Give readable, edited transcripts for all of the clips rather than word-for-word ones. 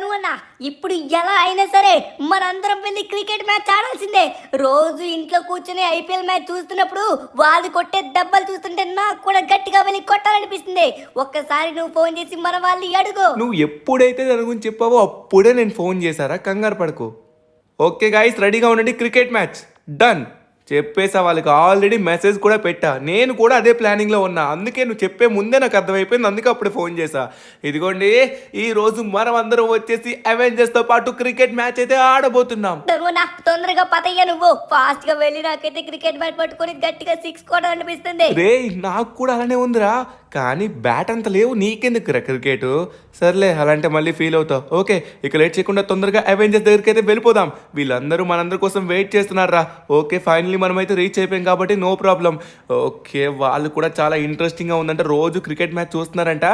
ధను అన్న ఇప్పుడు ఎలా అయినా సరే మనందరం వెళ్ళి క్రికెట్ మ్యాచ్ ఆడాల్సిందే. రోజు ఇంట్లో కూర్చొని ఐపీఎల్ మ్యాచ్ చూస్తున్నప్పుడు వాళ్ళు కొట్టే దెబ్బలు చూస్తుంటే నాకు కూడా గట్టిగా వెళ్ళి కొట్టాలనిపిస్తుంది. ఒక్కసారి నువ్వు ఫోన్ చేసి మన వాళ్ళని అడుగు. నువ్వు ఎప్పుడైతే దాని గురించి చెప్పావో అప్పుడే నేను ఫోన్ చేశారా, కంగారు పడకు. ఓకే గాయస్, రెడీగా ఉండండి, క్రికెట్ మ్యాచ్ డన్ చెప్పేసా. వాళ్ళకి ఆల్రెడీ మెసేజ్ కూడా పెట్టా. నేను కూడా అదే ప్లానింగ్లో ఉన్నా, అందుకే నువ్వు చెప్పే ముందే నాకు అర్థమైపోయింది, అందుకే అప్పుడు ఫోన్ చేశా. ఇదిగోండి, ఈ రోజు మనం అందరం వచ్చేసి అవెంజర్స్తో పాటు క్రికెట్ మ్యాచ్ అయితే ఆడబోతున్నాం. ధను అన్న తొందరగా పతయ్యా, నువ్వు ఫాస్ట్ గా వెళ్ళి నాకైతే క్రికెట్ బ్యాట్ పట్టుకొని గట్టిగా సిక్స్ కొట్టాలనిపిస్తుంది అనిపిస్తుంది. రే నాకు కూడా అలానే ఉందిరా, కానీ బ్యాట్ అంత లేవు, నీకెందుకు రా క్రికెట్. సర్లే అలాంటి మళ్ళీ ఫీల్ అవుతావు. ఓకే, ఇక లేట్ చేయకుండా తొందరగా అవెంజర్స్ దగ్గరికి అయితే వెళ్ళిపోదాం. వీళ్ళందరూ మనందరి కోసం వెయిట్ చేస్తున్నారా. ఓకే, ఫైనలీ మనమైతే రీచ్ అయిపోయాం కాబట్టి నో ప్రాబ్లం. ఓకే, వాళ్ళు కూడా చాలా ఇంట్రెస్టింగ్గా ఉందంట, రోజు క్రికెట్ మ్యాచ్ చూస్తున్నారంట.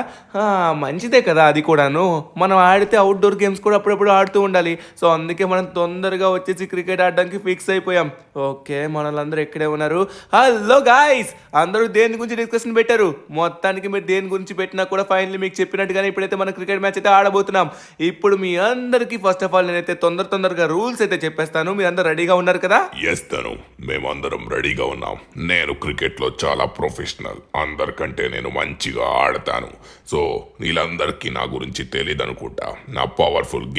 మంచిదే కదా అది కూడాను, మనం ఆడితే అవుట్డోర్ గేమ్స్ కూడా అప్పుడప్పుడు ఆడుతూ ఉండాలి. సో అందుకే మనం తొందరగా వచ్చేసి క్రికెట్ ఆడడానికి ఫిక్స్ అయిపోయాం. ఓకే, మనలందరూ ఎక్కడే ఉన్నారు. హలో గాయ్స్, అందరూ దేని గురించి డిస్కషన్ పెట్టారు? మొత్తానికి మీరు దేని గురించి పెట్టినా కూడా ఫైనల్లీ మీకు చెప్పినట్టుగానే ఇప్పుడైతే మనం క్రికెట్ మ్యాచ్ అయితే ఆడబోతున్నాం. ఇప్పుడు మీ అందరికీ ఫస్ట్ ఆఫ్ ఆల్ నేనైతే తొందరగా రూల్స్ అయితే చెప్పేస్తాను. మీరు అందరూ రెడీగా ఉన్నారు కదా? చేస్తాను, మేమందరం రెడీగా ఉన్నాం. నేను క్రికెట్లో చాలా ప్రొఫెషనల్, అందరికంటే నేను మంచిగా ఆడతాను. సో వీళ్ళందరికీ నా గురించి తెలియదు అనుకుంటా. నా పవర్ఫుల్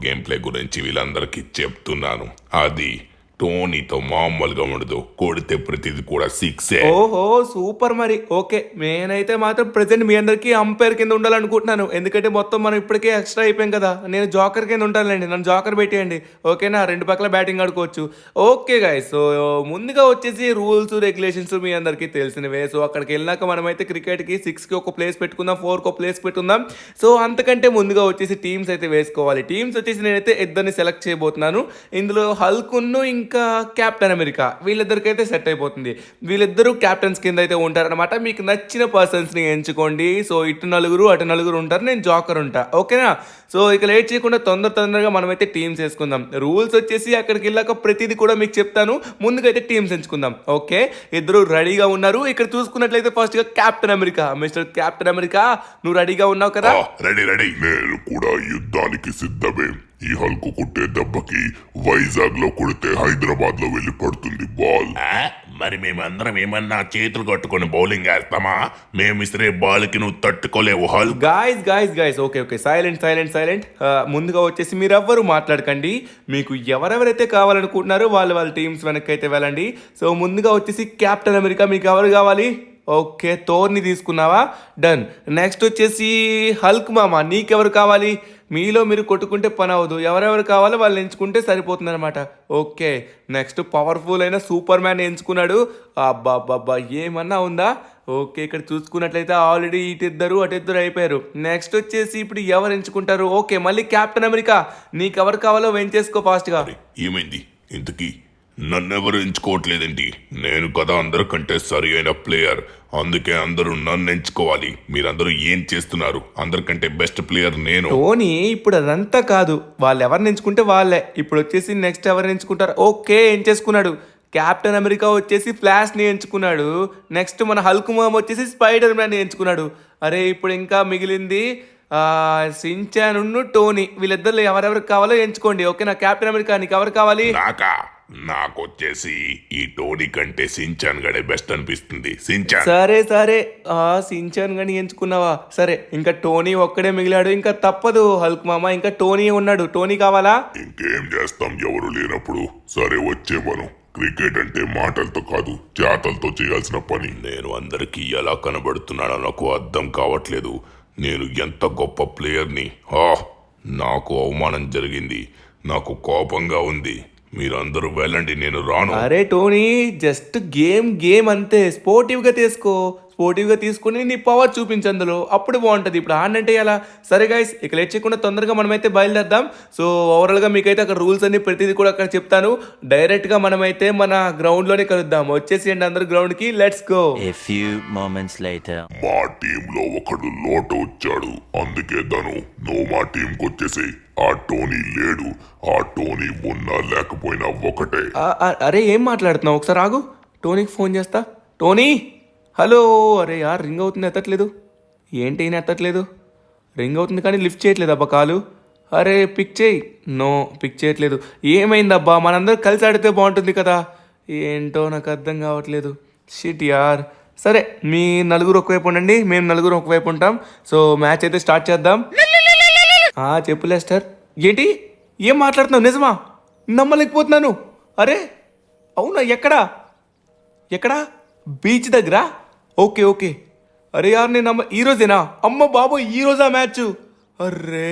గేమ్ ప్లే గురించి వీళ్ళందరికీ చెప్తున్నాను. అది టోనీతో మామూలుగా ఉండదు, కొడితే ప్రతిది కూడా సిక్సే. ఓహో సూపర్. మరి ఓకే, నేనైతే మాత్రం ప్రెసెంట్ మీ అందరికీ అంపైర్ కింద ఉండాలనుకుంటున్నాను, ఎందుకంటే మొత్తం మనం ఇప్పటికే ఎక్స్ట్రా అయిపోయాం కదా. నేను జోకర్ కింద ఉంటానండి, నన్ను జోకర్ పెట్టేయండి. ఓకేనా, రెండు పక్కల బ్యాటింగ్ ఆడుకోవచ్చు. ఓకే గైస్, సో ముందుగా వచ్చేసి రూల్స్ రెగ్యులేషన్స్ మీ అందరికీ తెలిసినవే. సో అక్కడికి వెళ్ళినాక మనమైతే క్రికెట్కి 6కి ఒక ప్లేస్ పెట్టుకుందాం, 4కి ఒక ప్లేస్ పెట్టుకుందాం. సో అంతకంటే ముందుగా వచ్చేసి టీమ్స్ అయితే వేసుకోవాలి. టీమ్స్ వచ్చేసి నేనైతే ఇద్దరిని సెలెక్ట్ చేయబోతున్నాను. ఇందులో హల్కున్ను ఇంకా కెప్టెన్ అమెరికా, వీళ్ళిద్దరికైతే సెట్ అయిపోతుంది. వీళ్ళిద్దరూ క్యాప్టెన్స్ కింద అయితే ఉంటారనమాట. మీకు నచ్చిన పర్సన్స్ని ఎంచుకోండి. సో ఇటు నలుగురు అటు నలుగురు ఉంటారు, నేను జోకర్ ఉంటా. ఓకేనా, సో ఇక లేట్ చేయకుండా తొందరగా మనమైతే టీమ్స్ వేసుకుందాం. రూల్స్ వచ్చేసి అక్కడికి వెళ్ళాక ప్రతిదీ కూడా మీకు చెప్తాను, ముందుగా అయితే టీమ్స్ ఎంచుకుందాం. ఓకే, ఇద్దరు రెడీగా ఉన్నారు. ఇక్కడ చూసుకున్నట్లయితే ఫస్ట్ గా captain America, mister captain America, నువ్వు రెడీగా ఉన్నావు కదా? రెడీ. నేను కూడా యుద్ధానికి సిద్ధమే. ఈ హల్కు కొట్టే దెబ్బకి వైజాగ్ లో కొడితే హైదరాబాద్ లో వెళ్ళి పడుతుంది బాల్. మరి మేమందరం ఏమన్నా చేతులు కట్టుకొని బౌలింగ్ వేస్తామా? మేము ఇసిరే బాల్ కి నువ్వు తట్టుకోలేవు హల్. Guys okay silent. ముందుగా వచ్చేసి మీరు ఎవ్వరు మాట్లాడకండి. మీకు ఎవరెవరైతే కావాలనుకుంటున్నారో వాళ్ళ టీమ్స్ వెనక్కి అయితే వెళ్ళండి. సో ముందుగా వచ్చేసి కెప్టెన్ అమెరికా, మీకు ఎవరు కావాలి? ఓకే, థోర్ని తీసుకున్నావా? డన్. నెక్స్ట్ వచ్చేసి హల్క్ మామ, నీకెవరు కావాలి? మీలో మీరు కొట్టుకుంటే పని అవ్వదు, ఎవరెవరు కావాలో వాళ్ళు ఎంచుకుంటే సరిపోతుంది అనమాట. ఓకే, నెక్స్ట్ పవర్ఫుల్ అయిన సూపర్ మ్యాన్ ఎంచుకున్నాడు. అబ్బా ఏమన్నా ఉందా? ఓకే, ఇక్కడ చూసుకున్నట్లయితే ఆల్రెడీ ఇటిద్దరు అటిద్దరు అయిపోయారు. నెక్స్ట్ వచ్చేసి ఇప్పుడు ఎవరు ఎంచుకుంటారు? ఓకే, మళ్ళీ కెప్టెన్ అమెరికా, నీకెవరు కావాలో ఎంచేసుకో ఫాస్ట్గా. ఏమైంది ఇంతకీ? నన్నెవరు ఎంచుకోవట్లేదేంటి? నేను కదా అందరికంటే సరి అయిన ప్లేయర్, అందుకే అందరూ నన్ను ఎంచుకోవాలి. మీరందరూ ఏం చేస్తున్నారు? అందరికంటే బెస్ట్ ప్లేయర్ నేను. టోనీ ఇప్పుడు అదంతా కాదు, వాళ్ళు ఎవరిని ఎంచుకుంటే వాళ్ళే. ఇప్పుడు వచ్చేసి నెక్స్ట్ ఎవరిని ఎంచుకుంటారు? ఓకే, ఎంచేసుకున్నాడు. కెప్టెన్ అమెరికా వచ్చేసి ఫ్లాష్ని ఎంచుకున్నాడు. నెక్స్ట్ మన హల్క్ మామ్ వచ్చేసి స్పైడర్ మ్యాన్ని ఎంచుకున్నాడు. అరే ఇప్పుడు ఇంకా మిగిలింది సించాన్, టోనీ. వీళ్ళిద్దరు ఎవరెవరికి కావాలో ఎంచుకోండి. ఓకే, నా కెప్టెన్ అమెరికా, నీకు ఎవరు కావాలి? నాకొచ్చేసి ఈ టోనీ కంటే సించాన్ గడే బెస్ట్ అనిపిస్తుంది. సించాన్. సరే సించాన్ గని ఎంచుకున్నావా? సరే, ఇంకా టోనీ ఒక్కడే మిగిలాడు. ఇంకా తప్పదు హల్క్ మామ, ఇంకా టోనీ ఉన్నాడు. టోనీ కావాలా? ఇంకేం చేస్తాం ఎవరు లేనప్పుడు. సరే వచ్చే మనం. క్రికెట్ అంటే మాటలతో కాదు, చేతలతో చేయాల్సిన పని. నేను అందరికీ ఎలా కనబడుతున్నానో నాకు అర్థం కావట్లేదు. నేను ఎంత గొప్ప ప్లేయర్ని. నాకు అవమానం జరిగింది, నాకు కోపంగా ఉంది. మీరందరూ వెళ్ళండి, నేను రాను. అరే టోనీ, జస్ట్ గేమ్ అంతే. స్పోర్టివ్గా తీసుకుని నీ పవర్ చూపించు అందులో, అప్పుడు బాగుంటుంది. ఇప్పుడు ఆడంటే ఎలా? సరే గైస్, ఇక లేట్ చేయకుండా తొందరగా మనమైతే బయలుదేరదాం. సో ఓవరాల్గా మీకైతే అక్కడ రూల్స్ అన్ని ప్రతిదీ కూడా అక్కడ చెప్తాను. డైరెక్ట్గా మనమైతే మన గ్రౌండ్లోనే కలుద్దాం. వచ్చేసేయండి అందరు గ్రౌండ్కి, లెట్స్ గో. మా టీంలో ఒకడు లోటు వచ్చాడు, అందుకే ధను నువ్వు మా టీంకి వచ్చేసి. ఆ టోనీ లేడు, ఆ టోనీ ఉన్నా లేకపోయినా ఒకటే. అరే ఏం మాట్లాడుతున్నావు? ఒకసారి ఆగు, టోనీకి ఫోన్ చేస్తా. Tony, hello. అరే యార్ రింగ్ అవుతుంది, ఎత్తట్లేదు. ఏంటి ఎత్తట్లేదు? రింగ్ అవుతుంది కానీ లిఫ్ట్ చేయట్లేదు అబ్బా కాలు. అరే పిక్ చేయి. నో పిక్ చేయట్లేదు. ఏమైందబ్బా? మనందరం కలిసి ఆడితే బాగుంటుంది కదా. ఏంటో నాకు అర్థం కావట్లేదు. షిట్ యార్. సరే మీ నలుగురు ఒకవైపు ఉండండి, మేము నలుగురు ఒకవైపు ఉంటాం. సో మ్యాచ్ అయితే స్టార్ట్ చేద్దాం. చెప్పు లెస్టర్. ఏంటి ఏం మాట్లాడుతున్నావు? నిజమా? నమ్మలేకపోతున్నాను. అరే అవునా? ఎక్కడా? బీచ్ దగ్గర? Okay okay. అరే యార్ నేను ఈరోజేనా? అమ్మ బాబోయ్, ఈరోజా మ్యాచ్? Array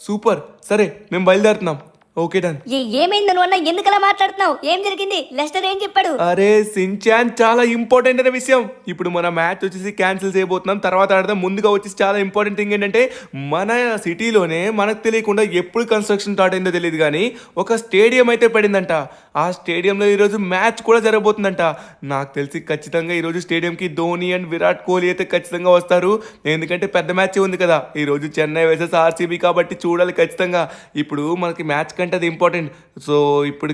super. సరే మేము బయలుదేరుతున్నాం. Okay done. ఏమైంది నువ్వు అన్న? ఎందుకలా మాట్లాడుతున్నావు? ఏం జరిగింది? లెస్టర్ ఏం చెప్పాడు? అరే సించాన్, చాలా ఇంపార్టెంట్ అనే విషయం. ఇప్పుడు మన మ్యాచ్ వచ్చేసి క్యాన్సిల్ చేయబోతున్నాం, తర్వాత ఆడదాం. ముందుగా వచ్చేసి చాలా ఇంపార్టెంట్ థింగ్ ఏంటంటే మన సిటీలోనే మనకు తెలియకుండా ఎప్పుడు కన్స్ట్రక్షన్ స్టార్ట్ అయిందో తెలియదు కానీ ఒక స్టేడియం అయితే పడిందంట. ఆ స్టేడియంలో ఈరోజు మ్యాచ్ కూడా జరగబోతుందంట. నాకు తెలిసి ఖచ్చితంగా ఈరోజు స్టేడియంకి ధోని అండ్ విరాట్ కోహ్లీ అయితే ఖచ్చితంగా వస్తారు. ఎందుకంటే పెద్ద మ్యాచ్ ఉంది కదా ఈరోజు, చెన్నై వర్సెస్ ఆర్సీబీ, కాబట్టి చూడాలి ఖచ్చితంగా. ఇప్పుడు మనకి మ్యాచ్ కంటే అది ఇంపార్టెంట్. సో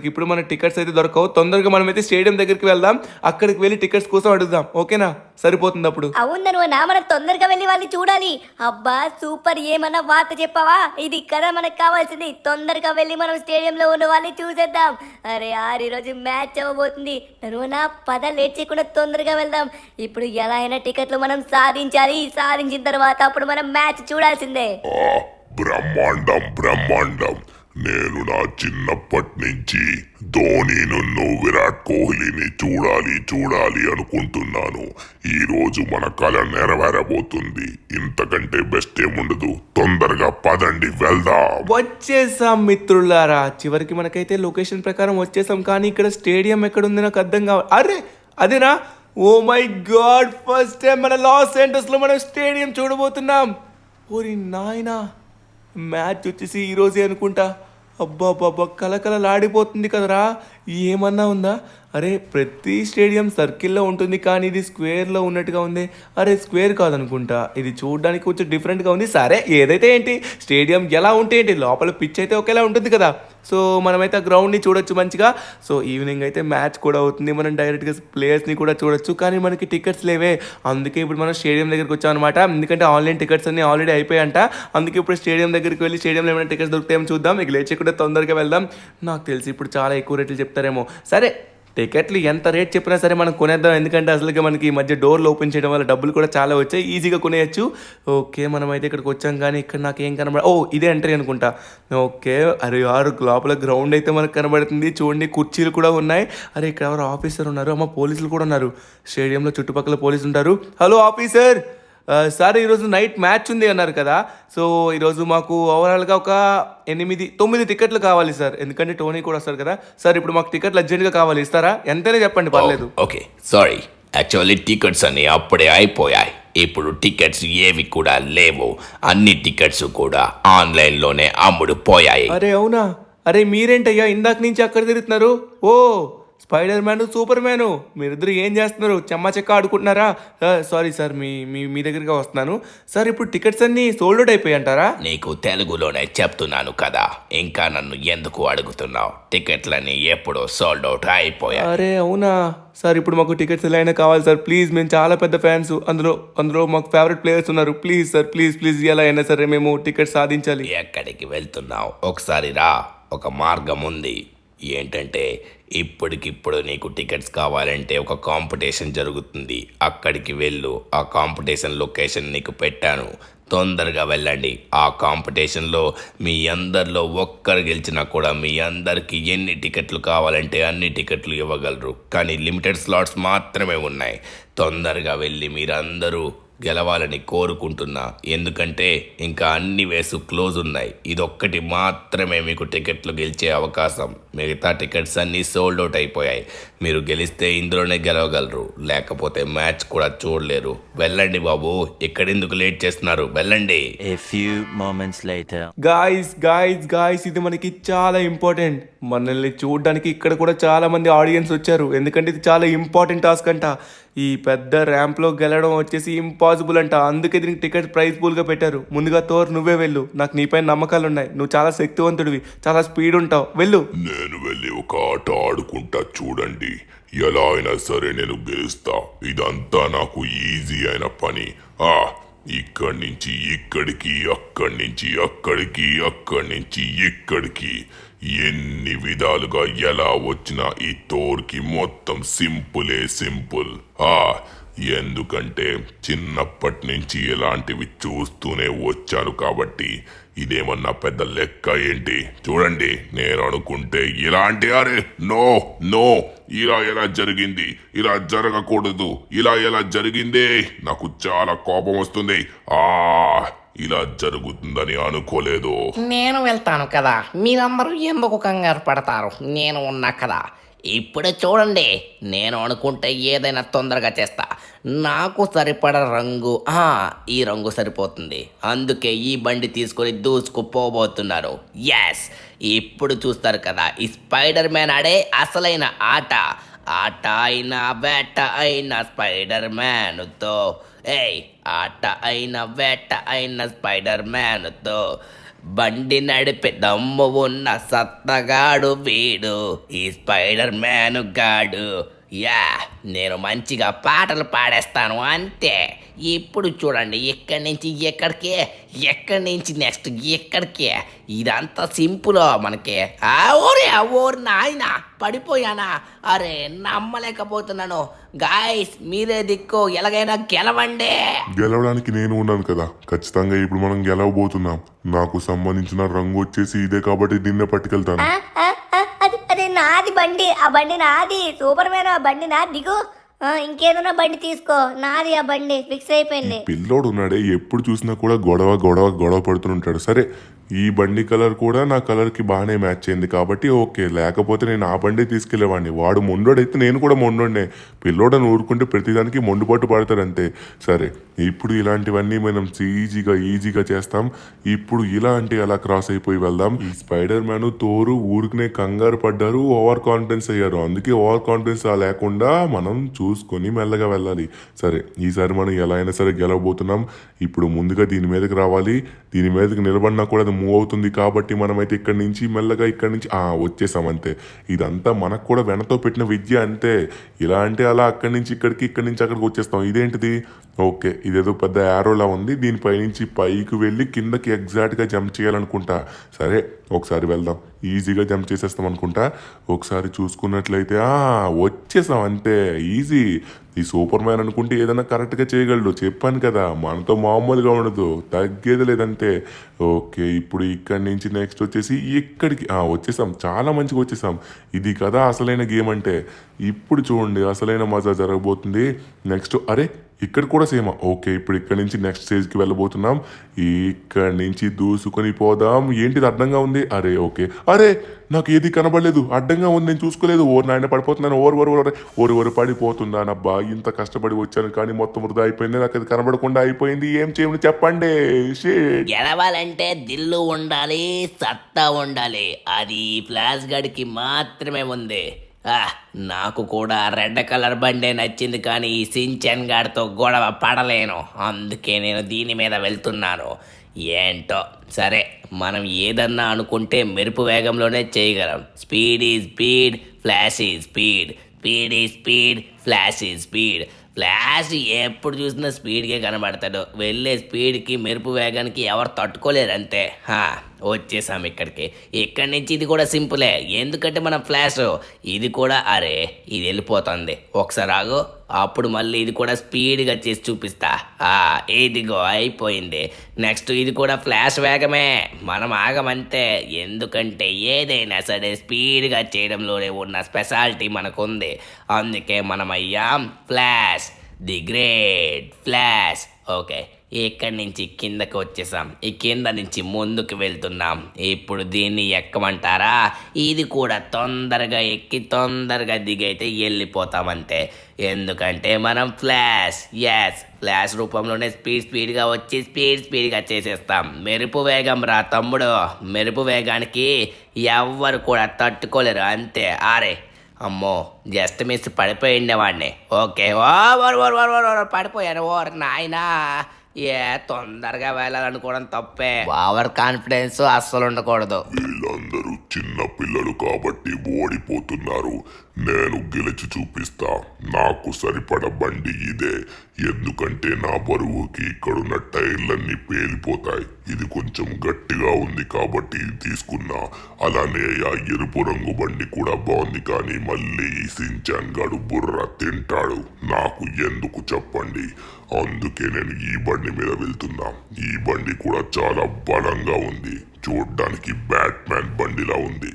ఇప్పుడు మన టికెట్స్ అయితే దొరకవు. తొందరగా మనం అయితే స్టేడియం దగ్గరికి వెళ్దాం, అక్కడికి వెళ్ళి టికెట్స్ కోసం అడుగుదాం. ఓకేనా? సరిపోతుంది అప్పుడు. అవును నువ్వు మనం తొందరగా వెళ్ళి వాళ్ళని చూడాలి. అబ్బా సూపర్, ఏమన్నా వార్త చెప్పావా? ఇది కదా మనకు కావాల్సింది. తొందరగా వెళ్ళి మనం స్టేడియంలో ఉన్న వాళ్ళని చూసేద్దాం. అరే యార్, ఈరోజు మ్యాచ్ అవ్వబోతుంది. నువ్వు నా పద లేట్ చేయకుండా తొందరగా వెళ్దాం. ఇప్పుడు ఎలా అయినా టికెట్లు మనం సాధించాలి. సాధించిన తర్వాత అప్పుడు మనం మ్యాచ్ చూడాల్సిందే. బ్రహ్మాండం. నేను నా చిన్నప్పటి నుంచి ధోనిను, విరాట్ కోహ్లీని చూడాలి అనుకుంటున్నాను. ఈ రోజు మన కళ నెరవేరబోతుంది. ఇంతకంటే బెస్ట్ ఏముండదు. తొందరగా పదండి వెళ్దాం. వచ్చేసాం మిత్రులారా. చివరికి మనకైతే లొకేషన్ ప్రకారం వచ్చేసాం, కానీ ఇక్కడ స్టేడియం ఎక్కడుంది నాకు అర్థం కావాలి. అరే అదేనా? Oh my god, first time మన లాస్ ఏంజల్స్లో మనం స్టేడియం చూడబోతున్నాం. ఓరి నాయనా, మ్యాచ్ వచ్చేసి ఈరోజే అనుకుంటా. అబ్బాబ్బాబ్బా, కలకలలాడిపోతుంది కదరా. ఏమన్నా ఉందా? అరే ప్రతి స్టేడియం సర్కిల్లో ఉంటుంది, కానీ ఇది స్క్వేర్లో ఉన్నట్టుగా ఉంది. అరే స్క్వేర్ కాదనుకుంటా, ఇది చూడడానికి కొంచెం డిఫరెంట్గా ఉంది. సరే ఏదైతే ఏంటి, స్టేడియం ఎలా ఉంటే ఏంటి, లోపల పిచ్ అయితే ఒకేలా ఉంటుంది కదా. సో మనమైతే ఆ గ్రౌండ్ని చూడొచ్చు మంచిగా. సో ఈవినింగ్ అయితే మ్యాచ్ కూడా అవుతుంది, మనం డైరెక్ట్గా ప్లేయర్స్ని కూడా చూడొచ్చు. కానీ మనకి టికెట్స్ లేవే, అందుకే ఇప్పుడు మనం స్టేడియం దగ్గరికి వచ్చామన్నమాట. ఎందుకంటే ఆన్లైన్ టికెట్స్ అన్ని ఆల్రెడీ అయిపోయాయంట. అందుకే ఇప్పుడు స్టేడియం దగ్గరికి వెళ్ళి స్టేడియంలో ఏమైనా టికెట్స్ దొరుకుతాయేమో చూద్దాం. ఇక లేచకుండా తొందరగా వెళ్దాం. నాకు తెలిసి ఇప్పుడు చాలా ఎక్కువ రేట్లు చెప్తారేమో. సరే టికెట్లు ఎంత రేట్ చెప్పినా సరే మనం కొనేద్దాం. ఎందుకంటే అసలుగా మనకి ఈ మధ్య డోర్లు ఓపెన్ చేయడం వల్ల డబ్బులు కూడా చాలా వచ్చాయి, ఈజీగా కొనేయచ్చు. ఓకే మనం అయితే ఇక్కడికి వచ్చాం, కానీ ఇక్కడ నాకు ఏం కనబడ, ఇదే ఎంట్రీ అనుకుంటా. ఓకే అరే యారు, లోపల గ్రౌండ్ అయితే మనకు కనబడుతుంది. చూడండి కుర్చీలు కూడా ఉన్నాయి. అరే ఇక్కడ ఎవరు ఆఫీసర్ ఉన్నారు, అమ్మ పోలీసులు కూడా ఉన్నారు. స్టేడియంలో చుట్టుపక్కల పోలీసులు ఉంటారు. హలో ఆఫీసర్, సార్ ఈరోజు నైట్ మ్యాచ్ ఉంది అన్నారు కదా. సో ఈరోజు మాకు ఓవరాల్గా ఒక 8-9 టికెట్లు కావాలి సార్, ఎందుకంటే టోనీ కూడా వస్తారు కదా. సార్ ఇప్పుడు మాకు టికెట్లు అర్జెంట్గా కావాలి, ఇస్తారా? ఎంతైనా చెప్పండి, పర్లేదు. ఓకే సారీ, యాక్చువల్లీ టికెట్స్ అన్ని అప్పుడే అయిపోయాయి. ఇప్పుడు టికెట్స్ ఏవి కూడా లేవు. అన్ని టికెట్స్ కూడా ఆన్లైన్లోనే అమ్ముడు పోయాయి. అరే అవునా? అరే మీరేంటయ్యా ఇందాక నుంచి అక్కడ తిరుగుతున్నారు? ఓ స్పైడర్ మ్యాన్, సూపర్ మ్యాన్, మీరిద్దరు ఏం చేస్తున్నారు? చెమ్మ చెక్క ఆడుకుంటున్నారా? సారీ సార్, మీ దగ్గరగా వస్తున్నాను. సార్ ఇప్పుడు టికెట్స్ అన్నీ సోల్డ్ అవుట్ అయిపోయి అంటారా? నీకు తెలుగులోనే చెప్తున్నాను కదా, ఇంకా నన్ను ఎందుకు అడుగుతున్నావు? టికెట్లన్నీ ఎప్పుడో సోల్డ్ అవుట్ అయిపోయాయి. అరే అవునా? సార్ ఇప్పుడు మాకు టికెట్స్ ఎలా అయినా కావాలి సార్, ప్లీజ్. మేము చాలా పెద్ద ఫ్యాన్స్, అందులో మాకు ఫేవరెట్ ప్లేయర్స్ ఉన్నారు. ప్లీజ్ సార్, ప్లీజ్ ఎలా అయినా సరే మేము టికెట్ సాధించాలి. ఎక్కడికి వెళ్తున్నావు? ఒకసారి రా, ఒక మార్గం ఉంది. ఏంటంటే ఇప్పటికిప్పుడు నీకు టికెట్స్ కావాలంటే ఒక కాంపిటీషన్ జరుగుతుంది, అక్కడికి వెళ్ళు. ఆ కాంపిటీషన్ లొకేషన్ నీకు పెట్టాను, తొందరగా వెళ్ళండి. ఆ కాంపిటీషన్లో మీ అందరిలో ఒక్కరు గెలిచినా కూడా మీ అందరికీ ఎన్ని టికెట్లు కావాలంటే అన్ని టికెట్లు ఇవ్వగలరు, కానీ లిమిటెడ్ స్లాట్స్ మాత్రమే ఉన్నాయి. తొందరగా వెళ్ళి మీరందరూ గెలవాలని కోరుకుంటున్నా, ఎందుకంటే ఇంకా అన్ని వేసు క్లోజ్ ఉన్నాయి. ఇదొక్కటి మాత్రమే మీకు టికెట్లు గెలిచే అవకాశం. మిగతా టికెట్స్ అన్నీ సోల్డ్ అవుట్ అయిపోయాయి. మీరు గెలిస్తే ఇందులోనే గెలవగలరు, లేకపోతే మ్యాచ్ కూడా చూడలేరు. వెళ్ళండి బాబు, ఎక్కడెందుకు లేట్ చేస్తున్నారు? వెళ్ళండి. A few moments later. Guys ఇది మనకి చాలా ఇంపార్టెంట్. మనల్ని చూడడానికి ఇక్కడ కూడా చాలా మంది ఆడియన్స్ వచ్చారు, ఎందుకంటే ఇది చాలా ఇంపార్టెంట్ టాస్క్ అంట. ఈ పెద్ద ర్యాంప్లో గెలవడం వచ్చేసి ఇంపాసిబుల్ అంట. అందుకే దీనికి టికెట్ ప్రైజ్ పూల్గా పెట్టారు. ముందుగా తోర్ నువ్వే వెళ్ళు, నాకు నీపైన నమ్మకాలు ఉన్నాయి. నువ్వు చాలా శక్తివంతుడివి, చాలా స్పీడ్ ఉంటావు, వెళ్ళు. నేను వెళ్ళి ఒక ఆట ఆడుకుంటా చూడండి. ఎలా అయినా సరే నేను గెలుస్తా. ఇదంతా నాకు ఈజీ అయిన పని. ఇక్కడి నుంచి ఇక్కడికి, అక్కడి నుంచి అక్కడికి, అక్కడి నుంచి ఇక్కడికి ఎన్ని విధాలుగా ఎలా వచ్చినా ఈ థోర్కి మొత్తం సింపుల్. ఎందుకంటే చిన్నప్పటి నుంచి ఇలాంటివి చూస్తూనే వచ్చాను కాబట్టి ఇదేమన్నా పెద్ద లెక్క ఏంటి? చూడండి, నేను అనుకుంటే ఇలాంటి అరే నో ఇలా ఎలా జరిగింది, ఇలా జరగకూడదు, ఇలా ఎలా జరిగింది, నాకు చాలా కోపం వస్తుంది. ఇలా జరుగుతుందని అనుకోలేదు. నేను వెళ్తాను కదా, మీరందరూ ఎందుకు కంగారు పడతారు? నేను ఉన్నా కదా. ఇప్పుడు చూడండి, నేను అనుకుంటే ఏదైనా తొందరగా చేస్తా. నాకు సరిపడ రంగు ఈ రంగు సరిపోతుంది. అందుకే ఈ బండి తీసుకొని దూసుకుపోబోతున్నారు. ఎస్, ఇప్పుడు చూస్తారు కదా ఈ స్పైడర్ మ్యాన్ ఆడే అసలైన ఆట అయిన వేట అయిన స్పైడర్ మ్యాన్తో ఆట అయిన వేట అయిన స్పైడర్ మ్యాన్తో బండి నడిపే దమ్ము ఉన్న సత్తగాడు వీడు, ఈ స్పైడర్ మ్యాన్ గాడు. నేను మంచిగా పాటలు పాడేస్తాను అంతే. ఇప్పుడు చూడండి, ఇక్కడి నుంచి ఎక్కడికి, ఎక్కడి నుంచి నెక్స్ట్ ఎక్కడికి, ఇదంతా సింపుల్ మనకి. ఓరి నాయన, పడిపోయానా? అరే నమ్మలేకపోతున్నాను. గాయస్, మీరే దిక్కు, ఎలాగైనా గెలవండి. గెలవడానికి నేను ఉన్నాను కదా, ఖచ్చితంగా ఇప్పుడు మనం గెలవబోతున్నాం. నాకు సంబంధించిన రంగు వచ్చేసి ఇదే కాబట్టి దీన్నే పట్టుకెళ్తాను. అదే నాది బండి, ఆ బండి నాది. సూపర్ మ్యాన్, ఆ బండి నాది. దిగు. ఇంకేదైనా బండి తీసుకో, నాది ఆ బండి. ఫిక్స్ అయిపోయింది. పిల్లోడు ఉన్నాడే, ఎప్పుడు చూసినా కూడా గొడవ పడుతుంటాడు. సరే, ఈ బండి కలర్ కూడా నా కలర్కి బాగానే మ్యాచ్ అయింది కాబట్టి ఓకే. లేకపోతే నేను ఆ బండి తీసుకెళ్లేవాడిని. వాడు మొండోడైతే నేను కూడా మొండోడినే. పిల్లోడని ఊరుకుంటే ప్రతిదానికి మొండుబాటు పడతాడంతే. సరే, ఇప్పుడు ఇలాంటివన్నీ మనం ఈజీగా చేస్తాం. ఇప్పుడు ఇలా అంటే అలా క్రాస్ అయిపోయి వెళ్దాం. ఈ స్పైడర్ మ్యాన్ తోరు ఊరికనే కంగారు పడ్డారు, ఓవర్ కాన్ఫిడెన్స్ అయ్యారు. అందుకే ఓవర్ కాన్ఫిడెన్స్ లేకుండా మనం చూసుకొని మెల్లగా వెళ్ళాలి. సరే, ఈసారి మనం ఎలా అయినా సరే గెలవబోతున్నాం. ఇప్పుడు ముందుగా దీని మీదకి రావాలి. దీని మీదకి నిలబడినా కూడా అది మూవ్ అవుతుంది కాబట్టి మనమైతే ఇక్కడి నుంచి మెల్లగా ఇక్కడి నుంచి వచ్చేసాం అంతే. ఇదంతా మనకు కూడా వెనతో పెట్టిన విద్య అంతే. ఇలా అంటే అలా అక్కడి నుంచి ఇక్కడికి, ఇక్కడి నుంచి అక్కడికి వచ్చేస్తాం. ఇదేంటిది? ఓకే, ఇదేదో పెద్ద యారోలా ఉంది. దీనిపై నుంచి పైకి వెళ్ళి కిందకి ఎగ్జాక్ట్గా జంప్ చేయాలనుకుంటా. సరే, ఒకసారి వెళ్దాం. ఈజీగా జంప్ చేసేస్తాం అనుకుంటా. ఒకసారి చూసుకున్నట్లయితే వచ్చేసాం అంతే. ఈజీ. ఈ సూపర్ మ్యాన్ అనుకుంటే ఏదైనా కరెక్ట్గా చేయగలడు. చెప్పాను కదా, మనతో మామూలుగా ఉండదు, తగ్గేది లేదంతే. ఓకే, ఇప్పుడు ఇక్కడి నుంచి నెక్స్ట్ వచ్చేసి ఇక్కడికి వచ్చేసాం. చాలా మంచిగా వచ్చేసాం. ఇది కదా అసలైన గేమ్ అంటే. ఇప్పుడు చూడండి, అసలైన మజా జరగబోతుంది. నెక్స్ట్ ఇక్కడ కూడా సేమ్. ఓకే, ఇప్పుడు ఇక్కడి నుంచి నెక్స్ట్ స్టేజ్కి వెళ్ళబోతున్నాం. ఇక్కడి నుంచి దూసుకొని పోదాం. ఏంటిది అడ్డంగా ఉంది? ఓకే, నాకు ఏది కనబడలేదు, అడ్డంగా ఉంది, నేను చూసుకోలేదు. నాయన పడిపోతున్నాను. ఓరు పడిపోతున్నానబ్బా. ఇంత కష్టపడి వచ్చాను కానీ మొత్తం వృధా అయిపోయింది. నాకు అది కనబడకుండా అయిపోయింది. ఏం చేయను చెప్పండి. గెలవాలంటే దిల్లు ఉండాలి, సత్తా ఉండాలి. అది ఫ్లాష్ గడికి మాత్రమే ఉంది. నాకు కూడా రెడ్ కలర్ బండే నచ్చింది కానీ ఈ సించన్ గాడితో గొడవ పడలేను. అందుకే నేను దీని మీద వెళ్తున్నాను. ఏంటో సరే, మనం ఏదన్నా అనుకుంటే మెరుపు వేగంలోనే చేయగలం. Speed is speed, flash is speed. Speed is speed, flash is speed. Flash ఎప్పుడు చూసినా స్పీడ్గా కనబడతాడు. వెళ్ళే స్పీడ్కి, మెరుపు వేగానికి ఎవరు తట్టుకోలేరు అంతే. వచ్చేసాం ఇక్కడికి. ఇక్కడి నుంచి ఇది కూడా సింపులే, ఎందుకంటే మన ఫ్లాష్ ఇది కూడా ఇది వెళ్ళిపోతుంది. ఒకసారి ఆగు, అప్పుడు మళ్ళీ ఇది కూడా స్పీడ్గా చేసి చూపిస్తా. ఇదిగో అయిపోయింది. నెక్స్ట్ ఇది కూడా ఫ్లాష్ వేగమే. మనం ఆగమంతే, ఎందుకంటే ఏదైనా సరే స్పీడ్గా చేయడంలోనే ఉన్న స్పెషాలిటీ మనకుంది. అందుకే మనం అయ్యాం flash, the great flash. Okay, ఇక్కడి నుంచి కిందకి వచ్చేసాం. ఈ కింద నుంచి ముందుకు వెళ్తున్నాం. ఇప్పుడు దీన్ని ఎక్కమంటారా? ఇది కూడా తొందరగా ఎక్కి తొందరగా దిగైతే వెళ్ళిపోతామంతే. ఎందుకంటే మనం ఫ్లాష్. ఫ్లాష్ రూపంలోనే స్పీడ్గా వచ్చి స్పీడ్గా చేసేస్తాం. మెరుపు వేగం రా తమ్ముడు. మెరుపు వేగానికి ఎవ్వరు కూడా తట్టుకోలేరు అంతే. అమ్మో, జస్ట్ మిస్ పడిపోయిండేవాడిని. ఓకే, పడిపోయాను. నాయనా, తొందరగా వెళ్ళాలనుకోవడం తప్పే. ఓవర్ కాన్ఫిడెన్స్ అస్సలు ఉండకూడదు. వీళ్ళందరూ చిన్న పిల్లలు కాబట్టి ఓడిపోతున్నారు. నేను గెలిచి చూపిస్తా. నాకు సరిపడ బండి ఇదే. ఎందుకంటే నా బరువుకి ఇక్కడున్న టైర్లన్నీ పేలిపోతాయి. ఇది కొంచెం గట్టిగా ఉంది కాబట్టి ఇది తీసుకున్నా. అలానే ఆ ఎరుపు రంగు బండి కూడా బాగుంది, కానీ మళ్ళీ ఈ సించాన్ గాడు బుర్ర తింటాడు. నాకు ఎందుకు చెప్పండి. అందుకే నేను ఈ బండి మీద వెళ్తున్నా. ఈ బండి కూడా చాలా బలంగా ఉంది. చూడ్డానికి బ్యాట్మ్యాన్ బండిలా ఉంది.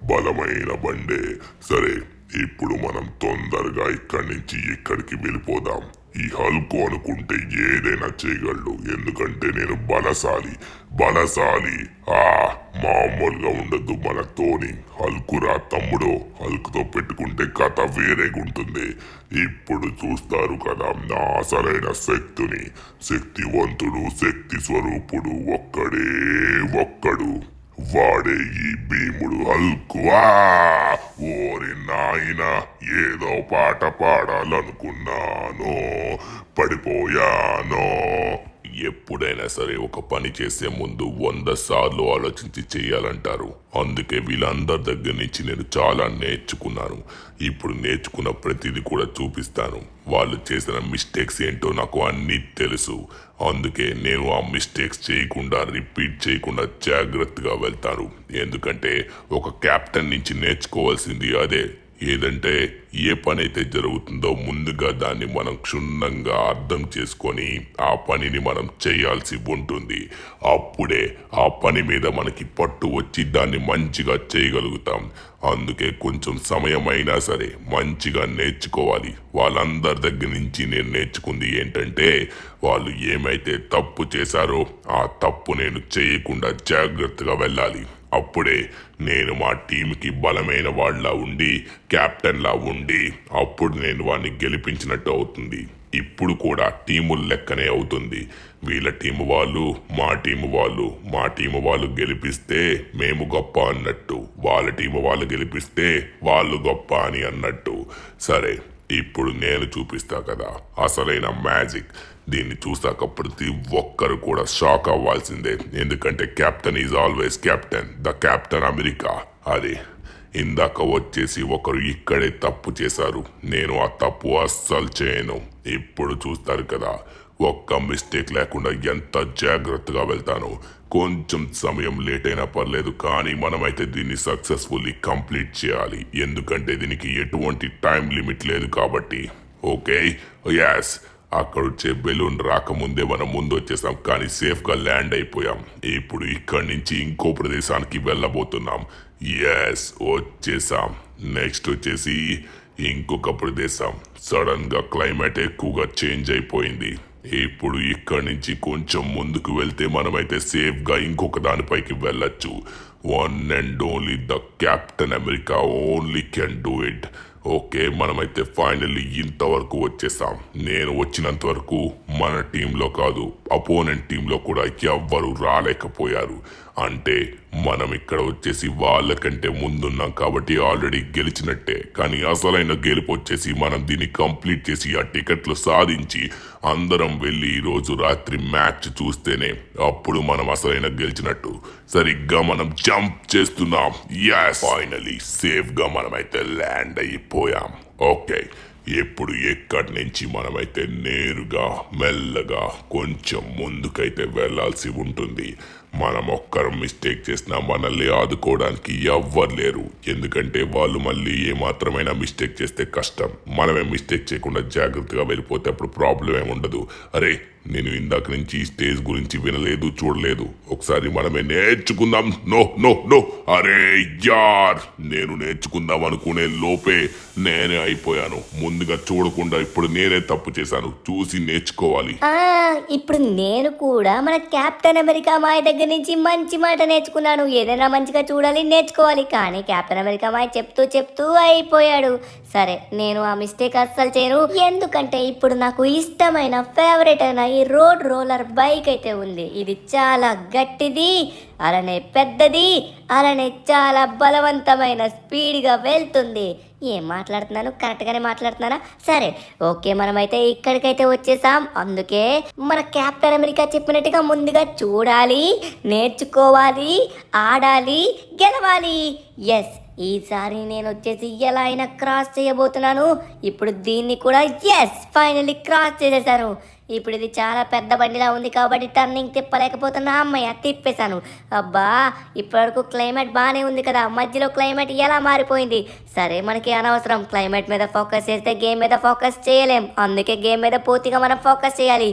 బలమైన బండే. సరే, ఇప్పుడు మనం తొందరగా ఇక్కడి నుంచి ఇక్కడికి వెళ్ళిపోదాం. ఈ హల్కు అనుకుంటే ఏదైనా చేయగలడు. ఎందుకంటే నేను బలశాలి. మామూలుగా ఉండదు మనతోని. హల్కురా తమ్ముడు. హల్కుతో పెట్టుకుంటే కథ వేరేగుంటుంది. ఇప్పుడు చూస్తారు కదా నా అసలైన శక్తిని. శక్తివంతుడు, శక్తి స్వరూపుడు ఒక్కడు. వాడే ఈ భీముడు హల్కు. ఓరి నాయన, ఏదో పాట పాడాలనుకున్నాను, పడిపోయాను. ఎప్పుడైనా సరే ఒక పని చేసే ముందు 100 సార్లు ఆలోచించి చేయాలంటారు. అందుకే వీళ్ళందరి దగ్గర నుంచి నేను చాలా నేర్చుకున్నాను. ఇప్పుడు నేర్చుకున్న ప్రతిదీ కూడా చూపిస్తాను. వాళ్ళు చేసిన మిస్టేక్స్ ఏంటో నాకు అన్నీ తెలుసు. అందుకే నేను ఆ మిస్టేక్స్ చేయకుండా, రిపీట్ చేయకుండా జాగ్రత్తగా వెళ్తాను. ఎందుకంటే ఒక కెప్టెన్ నుంచి నేర్చుకోవాల్సింది అదే. ఏదంటే ఏ పని అయితే జరుగుతుందో ముందుగా దాన్ని మనం క్షుణ్ణంగా అర్థం చేసుకొని ఆ పనిని మనం చేయాల్సి ఉంటుంది. అప్పుడే ఆ పని మీద మనకి పట్టు వచ్చి దాన్ని మంచిగా చేయగలుగుతాం. అందుకే కొంచెం సమయం అయినా సరే మంచిగా నేర్చుకోవాలి. వాళ్ళందరి దగ్గర నుంచి నేను నేర్చుకుంది ఏంటంటే, వాళ్ళు ఏమైతే తప్పు చేశారో ఆ తప్పు నేను చేయకుండా జాగ్రత్తగా వెళ్ళాలి. అప్పుడే నేను మా టీంకి బలమైన వాళ్ళ ఉండి, కెప్టెన్లా ఉండి, అప్పుడు నేను వాడిని గెలిపించినట్టు అవుతుంది. ఇప్పుడు కూడా టీముల లెక్కనే అవుతుంది. వీళ్ళ టీము వాళ్ళు, మా టీము వాళ్ళు గెలిపిస్తే మేము గొప్ప అన్నట్టు, వాళ్ళ టీము వాళ్ళు గెలిపిస్తే వాళ్ళు గొప్ప అని అన్నట్టు. సరే, ఇప్పుడు నేను చూపిస్తా కదా అసలైన మ్యాజిక్. దీన్ని చూసాక ప్రతి ఒక్కరు కూడా షాక్ అవ్వాల్సిందే. ఎందుకంటే captain is always captain. The captain America. అది ఇందాక వచ్చేసి ఒకరు ఇక్కడే తప్పు చేశారు. నేను ఆ తప్పు అస్సలు చేయను. ఇప్పుడు చూస్తారు కదా ఒక్క మిస్టేక్ లేకుండా ఎంత జాగ్రత్తగా వెళ్తాను. కొంచెం సమయం లేట్ అయినా పర్లేదు, కానీ మనమైతే దీన్ని సక్సెస్ఫుల్లీ కంప్లీట్ చేయాలి. ఎందుకంటే దీనికి ఎటువంటి టైం లిమిట్ లేదు కాబట్టి. Okay, yes. అక్కడ వచ్చే బెలూన్ రాకముందే మనం ముందు వచ్చేసాం, కానీ సేఫ్గా ల్యాండ్ అయిపోయాం. ఇప్పుడు ఇక్కడి నుంచి ఇంకో ప్రదేశానికి వెళ్ళబోతున్నాం. ఎస్, వచ్చేసాం. నెక్స్ట్ వచ్చేసి ఇంకొక ప్రదేశం. సడన్ గా క్లైమేట్ ఎక్కువగా చేంజ్ అయిపోయింది. ఇప్పుడు ఇక్కడి నుంచి కొంచెం ముందుకు వెళ్తే మనమైతే సేఫ్ గా ఇంకొక దానిపైకి వెళ్ళొచ్చు. One and only the captain America only can do it. Okay, మనమైతే ఫైనల్లీ ఇంతవరకు వచ్చేసాం. నేను వచ్చినంత వరకు మన టీంలో కాదు, అపోనెంట్ టీంలో కూడా ఎవ్వరు రాలేకపోయారు. అంటే మనం ఇక్కడ వచ్చేసి వాళ్ళకంటే ముందున్నాం కాబట్టి ఆల్రెడీ గెలిచినట్టే. కానీ అసలైన గెలుపు వచ్చేసి మనం దీన్ని కంప్లీట్ చేసి ఆ టికెట్లు సాధించి అందరం వెళ్ళి ఈరోజు రాత్రి మ్యాచ్ చూస్తేనే అప్పుడు మనం అసలైన గెలిచినట్టు. సరిగ్గా మనం జంప్ చేస్తున్నాం. ఎస్, ఫైనలీ సేఫ్ గా మనమైతే ల్యాండ్ అయిపోయాం. ఓకే, ఇప్పుడు ఎక్కడి నుంచి మనమైతే నేరుగా మెల్లగా కొంచెం ముందుకైతే వెళ్ళాల్సి ఉంటుంది. మనం ఒక్కరు మిస్టేక్ చేసినా మనల్ని ఆదుకోవడానికి ఎవ్వరు లేరు. ఎందుకంటే వాళ్ళు మళ్ళీ ఏమాత్రమైనా మిస్టేక్ చేస్తే కష్టం. మనమే మిస్టేక్ చేయకుండా జాగ్రత్తగా వెళ్ళిపోతే అప్పుడు ప్రాబ్లం ఏముండదు. అరే, నేను ఇందాక నుంచి ఈ స్టేజ్ గురించి వినలేదు, చూడలేదు. ఒకసారి మనమే నేర్చుకుందాం. నో నో నో, అరే యార్, నేను నేర్చుకుందాం అనుకునే లోపే నేనే అయిపోయాను. ముందుగా చూడకుండా ఇప్పుడు నేనే తప్పు చేశాను. చూసి నేర్చుకోవాలి. ఇప్పుడు నేను కూడా మన కెప్టెన్ అమెరికా మాయ దగ్గర నుంచి మంచి మాట నేర్చుకున్నాను. ఏదైనా మంచిగా చూడాలి, నేర్చుకోవాలి. కానీ కెప్టెన్ అమెరికా మాయ చెప్తూ అయిపోయాడు. సరే, నేను ఆ మిస్టేక్ అస్సలు చేయను. ఎందుకంటే ఇప్పుడు నాకు ఇష్టమైన ఫేవరెట్ అయిన ఈ రోడ్ రోలర్ బైక్ అయితే ఉంది. ఇది చాలా గట్టిది, అలానే పెద్దది, అలానే చాలా బలవంతమైన స్పీడ్గా వెళ్తుంది. ఏం మాట్లాడుతున్నాను? కరెక్ట్గానే మాట్లాడుతున్నానా? సరే, ఓకే, మనమైతే ఇక్కడికైతే వచ్చేసాం. అందుకే మన కెప్టెన్ అమెరికా చెప్పినట్టుగా ముందుగా చూడాలి, నేర్చుకోవాలి, ఆడాలి, గెలవాలి. ఎస్, ఈసారి నేను వచ్చేసి ఎలా అయినా క్రాస్ చేయబోతున్నాను. ఇప్పుడు దీన్ని కూడా ఎస్ ఫైనల్లీ క్రాస్ చేసేసాను. ఇప్పుడు ఇది చాలా పెద్ద బండిలా ఉంది కాబట్టి టర్నింగ్ తిప్పలేకపోతున్నా. అమ్మయ్య తిప్పేశాను. అబ్బా ఇప్పటివరకు క్లైమేట్ బాగానే ఉంది కదా, మధ్యలో క్లైమేట్ ఎలా మారిపోయింది. సరే మనకి అనవసరం, క్లైమేట్ మీద ఫోకస్ చేస్తే గేమ్ మీద ఫోకస్ చేయలేం. అందుకే గేమ్ మీద పూర్తిగా మనం ఫోకస్ చేయాలి.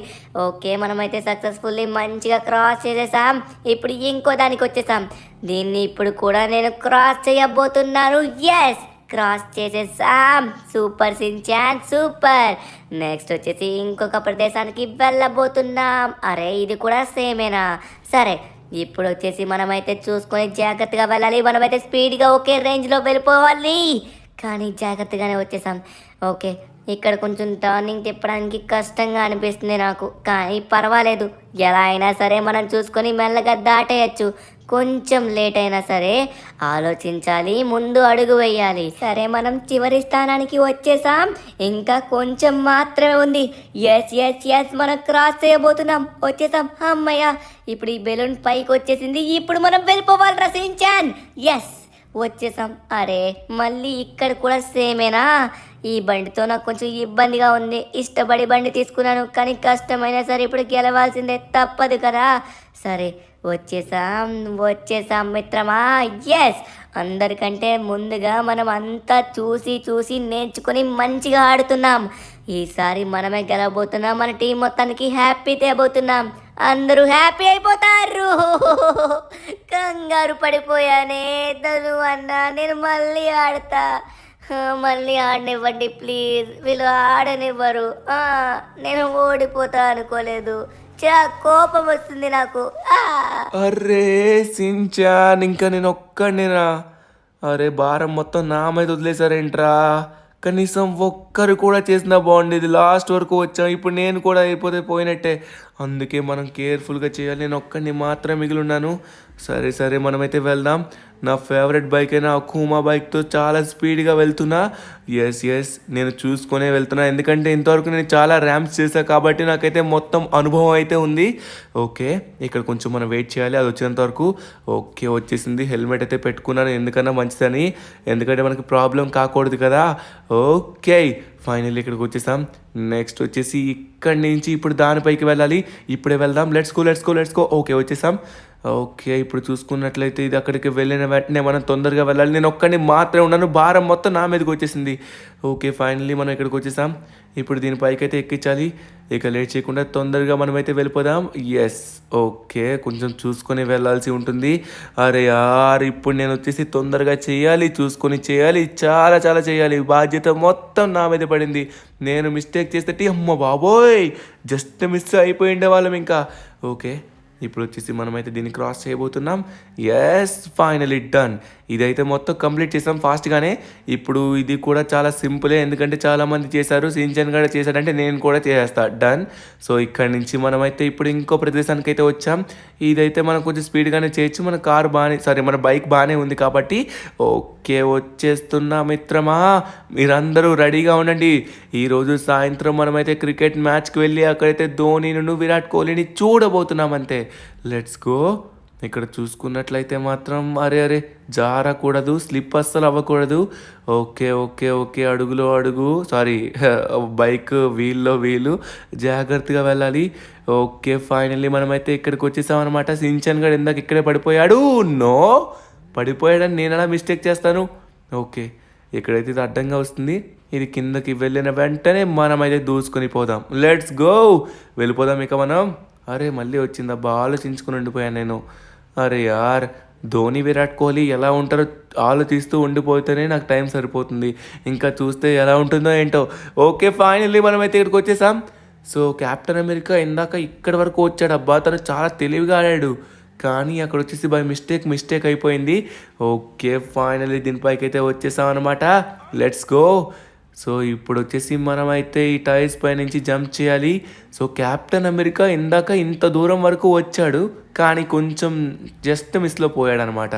ఓకే మనమైతే సక్సెస్ఫుల్లీ మంచిగా క్రాస్ చేసేసాం. ఇప్పుడు ఇంకో దానికి వచ్చేసాం. దీన్ని ఇప్పుడు కూడా నేను క్రాస్ చేయబోతున్నాను. ఎస్ క్రాస్ చేసేసాం. Super Shinchan super. నెక్స్ట్ వచ్చేసి ఇంకొక ప్రదేశానికి వెళ్ళబోతున్నాం. అరే ఇది కూడా సేమేనా? సరే ఇప్పుడు వచ్చేసి మనమైతే చూసుకొని జాగ్రత్తగా వెళ్ళాలి. మనమైతే స్పీడ్గా ఒకే రేంజ్లో వెళ్ళిపోవాలి, కానీ జాగ్రత్తగానే వచ్చేసాం. ఓకే ఇక్కడ కొంచెం టర్నింగ్ తిప్పడానికి కష్టంగా అనిపిస్తుంది నాకు, కానీ పర్వాలేదు. ఎలా అయినా సరే మనం చూసుకొని మెల్లగా దాటేయచ్చు. కొంచెం లేట్ అయినా సరే ఆలోచించాలి, ముందు అడుగు వేయాలి. సరే మనం చివరి స్థానానికి వచ్చేసాం. ఇంకా కొంచెం మాత్రమే ఉంది. ఎస్ ఎస్ ఎస్ మనం క్రాస్ చేయబోతున్నాం. వచ్చేసాం. అమ్మయ్య ఇప్పుడు ఈ బెలూన్ పైకి వచ్చేసింది. ఇప్పుడు మనం వెళ్ళిపోవాలి రసించాన్. ఎస్ వచ్చేసాం. అరే మళ్ళీ ఇక్కడ కూడా సేమేనా? ఈ బండితో నాకు కొంచెం ఇబ్బందిగా ఉంది. ఇష్టపడి బండి తీసుకున్నాను, కానీ కష్టమైనా సరే ఇప్పుడు గెలవాల్సిందే, తప్పదు కదా. సరే వచ్చేసాం మిత్రమా. ఎస్ అందరికంటే ముందుగా మనం అంతా చూసి నేర్చుకుని మంచిగా ఆడుతున్నాం. ఈసారి మనమే గెలవబోతున్నాం. మన టీం మొత్తానికి హ్యాపీ తేబోతున్నాం. అందరూ హ్యాపీ అయిపోతారు. కంగారు పడిపోయానే ధను అన్న, నేను మళ్ళీ ఆడతా. మళ్ళీ ఆడనివ్వండి ప్లీజ్. వీళ్ళు ఆడనివ్వరు. నేను ఓడిపోతా అనుకోలేదు. కోపం వస్తుంది నాకు. అరే సించాన్, ఇంకా నేను ఒక్కడినేనా? అరే భారం మొత్తం నా మీద వదిలేసారేంట్రా? కనీసం ఒక్కరు కూడా చేసినా బాగుండేది. లాస్ట్ వరకు వచ్చాం, ఇప్పుడు నేను కూడా అయిపోతే పోయినట్టే. అందుకే మనం కేర్ఫుల్గా చేయాలి. నేను ఒక్కడిని మాత్రం మిగిలి ఉన్నాను. సరే మనమైతే వెళ్దాం. నా ఫేవరెట్ బైక్ అయిన అకూమా బైక్తో చాలా స్పీడ్గా వెళ్తున్నా. ఎస్ నేను చూసుకొనే వెళ్తున్నా, ఎందుకంటే ఇంతవరకు నేను చాలా ర్యాంప్స్ చేశాను కాబట్టి నాకైతే మొత్తం అనుభవం అయితే ఉంది. ఓకే ఇక్కడ కొంచెం మనం వెయిట్ చేయాలి, అది వచ్చేంత వరకు. ఓకే వచ్చేసింది. హెల్మెట్ అయితే పెట్టుకున్నాను, ఎందుకన్నా మంచిదని, ఎందుకంటే మనకి ప్రాబ్లం కాకూడదు కదా. ఓకే ఫైనల్లీ ఇక్కడికి వచ్చేసాం. నెక్స్ట్ వచ్చేసి ఇక్కడి నుంచి ఇప్పుడు దానిపైకి వెళ్ళాలి. ఇప్పుడే వెళ్దాం. Let's go. ఓకే వచ్చేసాం. ఓకే ఇప్పుడు చూసుకున్నట్లయితే ఇది అక్కడికి వెళ్ళిన వెంటనే మనం తొందరగా వెళ్ళాలి. నేను ఒక్కడిని మాత్రమే ఉన్నాను, భారం మొత్తం నా మీదకి వచ్చేసింది. ఓకే ఫైనల్లీ మనం ఇక్కడికి వచ్చేసాం. ఇప్పుడు దీనిపైకి అయితే ఎక్కించాలి. ఇక లేట్ చేయకుండా తొందరగా మనమైతే వెళ్ళిపోదాం. ఎస్ ఓకే కొంచెం చూసుకొని వెళ్ళాల్సి ఉంటుంది. అరే యార్ ఇప్పుడు నేను వచ్చేసి తొందరగా చేయాలి, చూసుకొని చేయాలి, చాలా చేయాలి. బాధ్యత మొత్తం నా మీద పడింది. నేను మిస్టేక్ చేస్తే అమ్మ బాబోయ్ జస్ట్ మిస్ అయిపోయిండే వాళ్ళం ఇంకా. ఓకే ఇప్పుడు వచ్చేసి మనమైతే దీన్ని క్రాస్ చేయబోతున్నాం. Yes finally done. ఇదైతే మొత్తం కంప్లీట్ చేసాం ఫాస్ట్గానే. ఇప్పుడు ఇది కూడా చాలా సింపులే, ఎందుకంటే చాలామంది చేశారు. సించన్ కూడా చేశాడంటే నేను కూడా చేసేస్తా. డన్. సో ఇక్కడి నుంచి మనమైతే ఇప్పుడు ఇంకో ప్రదేశానికి అయితే వచ్చాం. ఇదైతే మనం కొంచెం స్పీడ్గానే చేయొచ్చు. మన బైక్ బాగానే ఉంది కాబట్టి. ఓకే వచ్చేస్తున్నా మిత్రమా, మీరందరూ రెడీగా ఉండండి. ఈరోజు సాయంత్రం మనమైతే క్రికెట్ మ్యాచ్కి వెళ్ళి అక్కడైతే ధోనిను విరాట్ కోహ్లీని చూడబోతున్నాం అంతే. Let's go. ఇక్కడ చూసుకున్నట్లయితే మాత్రం అరే జారకూడదు, స్లిప్ అస్సలు అవ్వకూడదు. ఓకే అడుగులో అడుగు, సారీ బైక్ వీల్లో వీలు, జాగ్రత్తగా వెళ్ళాలి. ఓకే ఫైనల్లీ మనమైతే ఇక్కడికి వచ్చేసామన్నమాట. సించన్ గడ్ ఇందాక ఇక్కడే పడిపోయాడు. నో పడిపోయాడని నేను అలా మిస్టేక్ చేస్తాను. ఓకే ఇక్కడైతే ఇది అడ్డంగా వస్తుంది. ఇది కిందకి వెళ్ళిన వెంటనే మనమైతే దూసుకొని పోదాం. లెట్స్ గో వెళ్ళిపోదాం ఇక మనం. అరే మళ్ళీ వచ్చిందబ్బా, ఆలోచించుకుని ఉండిపోయాను నేను. అరే యార్ ధోని విరాట్ కోహ్లీ ఎలా ఉంటారో ఆలోచిస్తూ ఉండిపోతేనే నాకు టైం సరిపోతుంది. ఇంకా చూస్తే ఎలా ఉంటుందో ఏంటో. ఓకే ఫైనల్లీ మనమైతే ఇక్కడికి వచ్చేసాం. సో కెప్టెన్ అమెరికా ఇందాక ఇక్కడి వరకు వచ్చాడు. అబ్బా తను చాలా తెలివిగా ఆడాడు, కానీ అక్కడ వచ్చేసి బై మిస్టేక్ అయిపోయింది. ఓకే ఫైనల్లీ దీనిపైకి అయితే వచ్చేసాం అనమాట. Let's go. సో ఇప్పుడు వచ్చేసి మనమైతే ఈ టైర్స్ పై నుంచి జంప్ చేయాలి. సో కెప్టెన్ అమెరికా ఇందాక ఇంత దూరం వరకు వచ్చాడు, కానీ కొంచెం జస్ట్ మిస్లో పోయాడనమాట.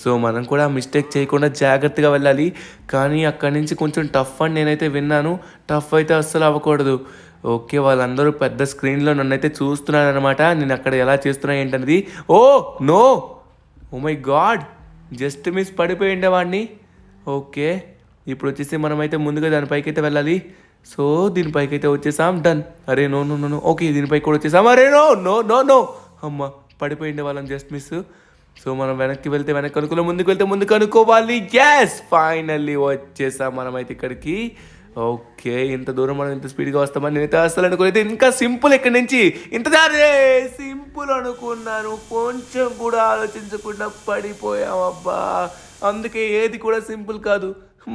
సో మనం కూడా మిస్టేక్ చేయకుండా జాగ్రత్తగా వెళ్ళాలి. కానీ అక్కడి నుంచి కొంచెం టఫ్ అని నేనైతే విన్నాను. టఫ్ అయితే అస్సలు అవ్వకూడదు. ఓకే వాళ్ళందరూ పెద్ద స్క్రీన్లో నన్ను అయితే చూస్తున్నాను అనమాట, నేను అక్కడ ఎలా చేస్తున్నా ఏంటనేది. Oh no, oh my god just miss పడిపోయి ఉండేవాడిని. ఓకే, ఇప్పుడు వచ్చేసి మనమైతే ముందుగా దానిపైకి అయితే వెళ్ళాలి. సో దీనిపైకి అయితే వచ్చేసాం. డన్. అరే no no no no. Okay, దీనిపైకి కూడా వచ్చేసాం. అరే నో నో నో నో. అమ్మ, పడిపోయింది వాళ్ళని, జస్ట్ మిస్. సో మనం వెనక్కి వెళ్తే వెనక్కి అనుకోవాలి, ముందుకు వెళ్తే ముందుకు అనుకోవాలి. గ్యాస్ ఫైనల్లీ వచ్చేసాం మనమైతే ఇక్కడికి. ఓకే, ఇంత దూరం మనం ఇంత స్పీడ్గా వస్తామని నేనైతే అసలు అనుకోలేదు. ఇంకా సింపుల్ ఇక్కడి నుంచి ఇంత దారే సింపుల్ అనుకున్నాను, కొంచెం కూడా ఆలోచించకుండా పడిపోయాం. అబ్బా, అందుకే ఏది కూడా సింపుల్ కాదు,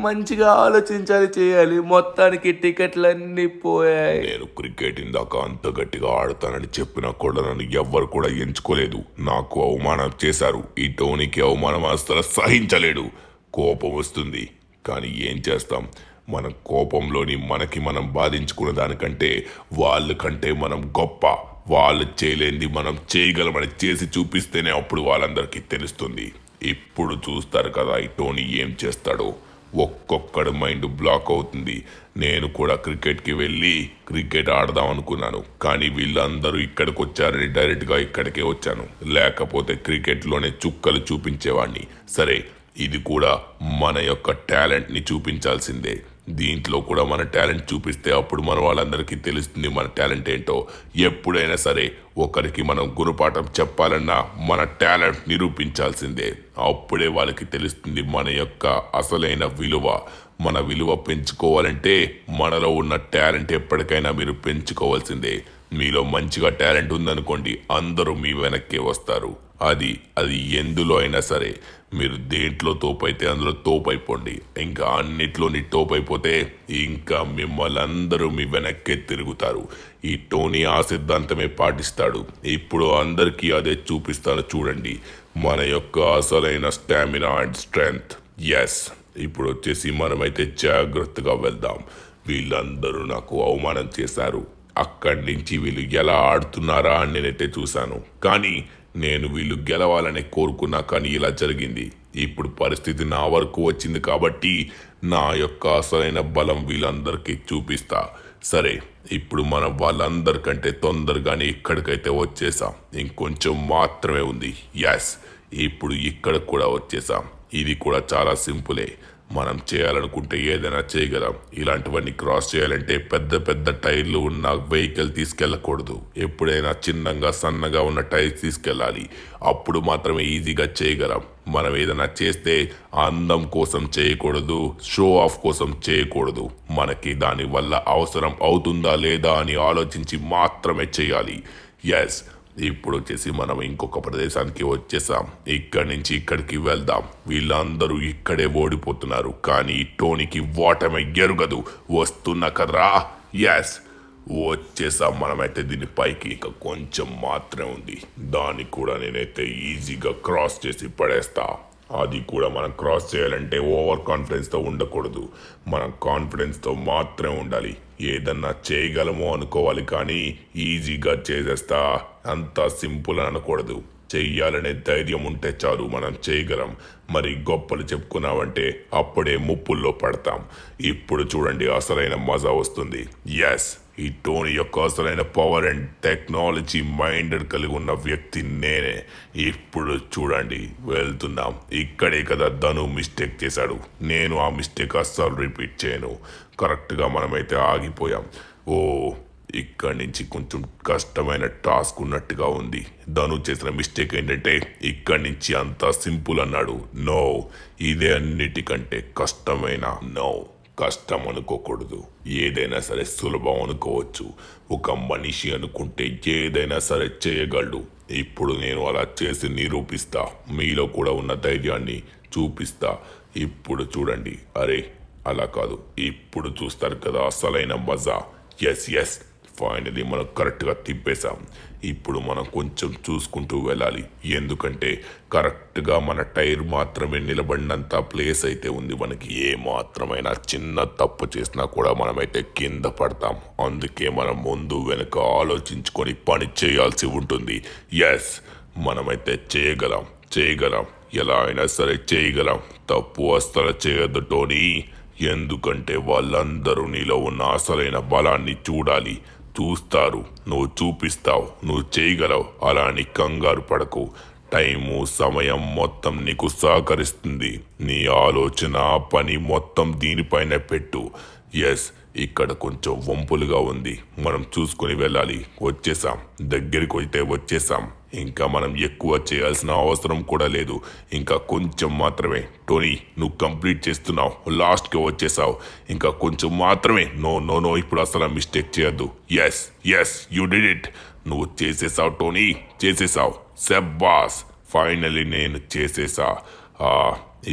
మంచిగా ఆలోచించాలి, చేయాలి. మొత్తానికి టికెట్లన్నీ పోయాయి. నేను క్రికెట్ ఇందాక అంత గట్టిగా ఆడతానని చెప్పినా కూడా నన్ను ఎవ్వరు కూడా ఎంచుకోలేదు. నాకు అవమానం చేశారు. ఈ టోనీకి అవమానం అసలు సహించలేడు. కోపం వస్తుంది, కానీ ఏం చేస్తాం? మన కోపంలోని మనకి మనం బాధించుకున్న దానికంటే వాళ్ళకంటే మనం గొప్ప. వాళ్ళు చేయలేంది మనం చేయగలమని చేసి చూపిస్తేనే అప్పుడు వాళ్ళందరికీ తెలుస్తుంది. ఇప్పుడు చూస్తారు కదా ఈ టోనీ ఏం చేస్తాడో. ఒక్కొక్కడు మైండ్ బ్లాక్ అవుతుంది. నేను కూడా క్రికెట్కి వెళ్ళి క్రికెట్ ఆడదాం అనుకున్నాను, కానీ వీళ్ళందరూ ఇక్కడికి వచ్చారని డైరెక్ట్గా ఇక్కడికే వచ్చాను. లేకపోతే క్రికెట్లోనే చుక్కలు చూపించేవాడిని. సరే, ఇది కూడా మన యొక్క టాలెంట్ని చూపించాల్సిందే. దీంట్లో కూడా మన టాలెంట్ చూపిస్తే అప్పుడు మన వాళ్ళందరికీ తెలుస్తుంది మన టాలెంట్ ఏంటో. ఎప్పుడైనా సరే ఒకరికి మనం గుణపాఠం చెప్పాలన్నా మన టాలెంట్ నిరూపించాల్సిందే. అప్పుడే వాళ్ళకి తెలుస్తుంది మన యొక్క అసలైన విలువ. మన విలువ పెంచుకోవాలంటే మనలో ఉన్న టాలెంట్ ఎప్పటికైనా మీరు పెంచుకోవాల్సిందే. మీలో మంచిగా టాలెంట్ ఉందనుకోండి, అందరూ మీ వెనక్కే వస్తారు. అది ఎందులో అయినా సరే. మీరు దేంట్లో తోపైతే అందులో తోపైపోండి. ఇంకా అన్నిట్లోని తోపైపోతే ఇంకా మిమ్మల్ని అందరూ మీ వెనక్కే తిరుగుతారు. ఈ టోనీ ఆ సిద్ధాంతమే పాటిస్తాడు. ఇప్పుడు అందరికీ అదే చూపిస్తాను చూడండి, మన యొక్క అసలైన స్టామినా అండ్ స్ట్రెంగ్త్. ఎస్, ఇప్పుడు వచ్చేసి మనమైతే జాగ్రత్తగా వెళ్దాం. వీళ్ళందరూ నాకు అవమానం చేశారు. అక్కడి నుంచి వీళ్ళు ఎలా ఆడుతున్నారా అని నేనైతే చూశాను, కానీ నేను వీళ్ళు గెలవాలని కోరుకున్నా, కానీ ఇలా జరిగింది. ఇప్పుడు పరిస్థితి నా వరకు వచ్చింది కాబట్టి నా యొక్క అసలైన బలం వీళ్ళందరికీ చూపిస్తా. సరే, ఇప్పుడు మనం వాళ్ళందరికంటే తొందరగానే ఇక్కడికైతే వచ్చేసాం. ఇంకొంచెం మాత్రమే ఉంది. ఎస్, ఇప్పుడు ఇక్కడ కూడా వచ్చేసాం. ఇది కూడా చాలా సింపులే. మనం చేయాలనుకుంటే ఏదైనా చేయగలం. ఇలాంటివన్నీ క్రాస్ చేయాలంటే పెద్ద పెద్ద టైర్లు ఉన్న వెహికల్ తీసుకెళ్ళకూడదు. ఎప్పుడైనా చిన్నగా సన్నగా ఉన్న టైర్స్ తీసుకెళ్ళాలి. అప్పుడు మాత్రమే ఈజీగా చేయగలం. మనం ఏదైనా చేస్తే అందం కోసం చేయకూడదు, షో ఆఫ్ కోసం చేయకూడదు. మనకి దానివల్ల అవసరం అవుతుందా లేదా అని ఆలోచించి మాత్రమే చేయాలి. ఎస్, ఇప్పుడు వచ్చేసి మనం ఇంకొక ప్రదేశానికి వచ్చేసాం. ఇక్కడి నుంచి ఇక్కడికి వెళ్దాం. వీళ్ళందరూ ఇక్కడే ఓడిపోతున్నారు, కానీ టోనీకి ఓటమి ఎరుగదు. వస్తున్నా కదరా. ఎస్, వచ్చేసాం మనమైతే దీని పైకి. ఇంకా కొంచెం మాత్రమే ఉంది. దాన్ని కూడా నేనైతే ఈజీగా క్రాస్ చేసి పడేస్తా. అది కూడా మనం క్రాస్ చేయాలంటే ఓవర్ కాన్ఫిడెన్స్తో ఉండకూడదు. మనం కాన్ఫిడెన్స్తో మాత్రమే ఉండాలి. ఏదన్నా చేయగలమో అనుకోవాలి, కానీ ఈజీగా చేసేస్తా అంత సింపుల్ అనకూడదు. చెయ్యాలనే ధైర్యం ఉంటే చాలు, మనం చేయగలం. మరి గొప్పలు చెప్పుకున్నామంటే అప్పుడే ముప్పుల్లో పడతాం. ఇప్పుడు చూడండి, అసలైన మజా వస్తుంది. ఎస్, ఈ టోనీ యొక్క అసలైన పవర్ అండ్ టెక్నాలజీ మైండ్ కలిగి ఉన్న వ్యక్తి నేనే. ఇప్పుడు చూడండి, వెళ్తున్నాం. ఇక్కడే కదా ధను మిస్టేక్ చేశాడు. నేను ఆ మిస్టేక్ అస్సలు రిపీట్ చేయను. కరెక్ట్గా మనమైతే ఆగిపోయాం. ఓ, ఇక్కడి నుంచి కొంచెం కష్టమైన టాస్క్ ఉన్నట్టుగా ఉంది. ధను చేసిన మిస్టేక్ ఏంటంటే ఇక్కడి నుంచి అంతా సింపుల్ అన్నాడు. నో, ఇదే అన్నిటికంటే కష్టమైన. నో, కష్టం అనుకోకూడదు. ఏదైనా సరే సులభం అనుకోవచ్చు. ఒక మనిషి అనుకుంటే ఏదైనా సరే చేయగలడు. ఇప్పుడు నేను అలా చేసి నిరూపిస్తా. మీలో కూడా ఉన్న ధైర్యాన్ని చూపిస్తా. ఇప్పుడు చూడండి. అరే, అలా కాదు, ఇప్పుడు చూస్తారు కదా అసలైన మజా. ఎస్, ఫైనలీ మనం కరెక్ట్గా తిప్పేశాం. ఇప్పుడు మనం కొంచెం చూసుకుంటూ వెళ్ళాలి, ఎందుకంటే కరెక్ట్గా మన టైర్ మాత్రమే నిలబడినంత ప్లేస్ అయితే ఉంది మనకి. ఏ మాత్రమైనా చిన్న తప్పు చేసినా కూడా మనమైతే కింద పడతాం. అందుకే మనం ముందు వెనుక ఆలోచించుకొని పని చేయాల్సి ఉంటుంది. ఎస్, మనమైతే చేయగలం. ఎలా అయినా సరే చేయగలం. తప్పు అస్సలు చేయొద్దు టోనీ, ఎందుకంటే వాళ్ళందరూ నీలో ఉన్న అసలైన బలాన్ని చూడాలి. చూస్తారు, నువ్వు చూపిస్తావు, నువ్వు చేయగలవు. అలా అని కంగారు పడకు. టైము సమయం మొత్తం నీకు సహకరిస్తుంది. నీ ఆలోచన పని మొత్తం దీనిపైన పెట్టు. ఎస్, ఇక్కడ కొంచెం వంపులుగా ఉంది, మనం చూసుకొని వెళ్ళాలి. వచ్చేసాం, దగ్గరికి అయితే వచ్చేసాం. ఇంకా మనం ఎక్కువ చేయాల్సిన అవసరం కూడా లేదు. ఇంకా కొంచెం మాత్రమే. టోనీ, నువ్వు కంప్లీట్ చేస్తున్నావు, లాస్ట్కి వచ్చేసావు. ఇంకా కొంచెం మాత్రమే. నో నో నో, ఇప్పుడు అసలు మిస్టేక్ చేయొద్దు. Yes yes, you did it. నువ్వు చేసేసావు టోనీ, చేసేసావు. శబ్బాస్, ఫైనలీ నేను చేసేసా.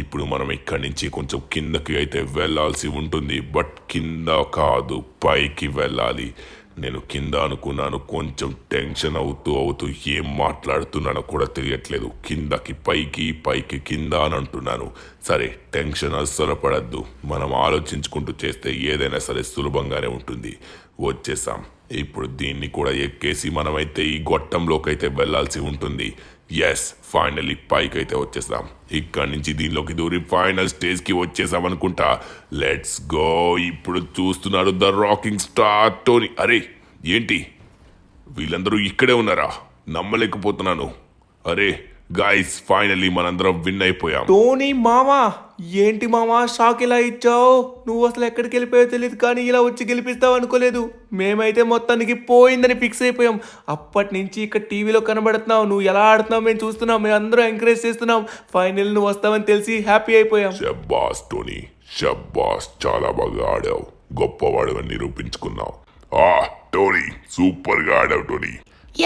ఇప్పుడు మనం ఇక్కడి నుంచి కొంచెం కిందకి అయితే వెళ్ళాల్సి ఉంటుంది. బట్ కింద కాదు, పైకి వెళ్ళాలి. నేను కింద అనుకున్నాను, కొంచెం టెన్షన్ అవుతూ ఏం మాట్లాడుతున్నానో కూడా తెలియట్లేదు. కిందకి పైకి, పైకి కింద అని అంటున్నాను. సరే, టెన్షన్ అస్సలు పడద్దు. మనం ఆలోచించుకుంటూ చేస్తే ఏదైనా సరే సులభంగానే ఉంటుంది. వచ్చేసాం. ఇప్పుడు దీన్ని కూడా ఎక్కేసి మనమైతే ఈ గొట్టంలోకి అయితే వెళ్ళాల్సి ఉంటుంది. ఎస్, ఫైనల్లీ పైకి అయితే వచ్చేసాం. ఇక్కడి నుంచి దీనిలోకి దూరి ఫైనల్ స్టేజ్కి వచ్చేసాం అనుకుంటా. Let's go. ఇప్పుడు చూస్తున్నారు ద రాకింగ్ స్టార్ టోనీ. అరే ఏంటి, వీళ్ళందరూ ఇక్కడే ఉన్నారా? నమ్మలేకపోతున్నాను. అరే గాయస్, ఫైనల్లీ మనందరం విన్ అయిపోయాం. టోనీ మామా, ఏంటి మామా షాక్ ఇలా ఇచ్చావు? నువ్వు అసలు ఎక్కడికి వెళ్ళిపోయావు తెలియదు, కానీ ఇలా వచ్చి గెలిపిస్తావు అనుకోలేదు. మేమైతే మొత్తానికి పోయిందని ఫిక్స్ అయిపోయాం. అప్పటి నుంచి ఇక్కడ టీవీలో కనబడుతున్నావు, నువ్వు ఎలా ఆడుతున్నావు మేము చూస్తున్నాం, మేము అందరం ఎంకరేజ్ చేస్తున్నాం. ఫైనల్ నువ్వు వస్తావని తెలిసి హ్యాపీ అయిపోయాం. షబ్బాస్ టోనీ, షబ్బాస్, చాలా బాగా ఆడావు, గొప్పవాడు అని నిరూపించుకున్నావు. టోనీ, సూపర్ గా ఆడావు Tony.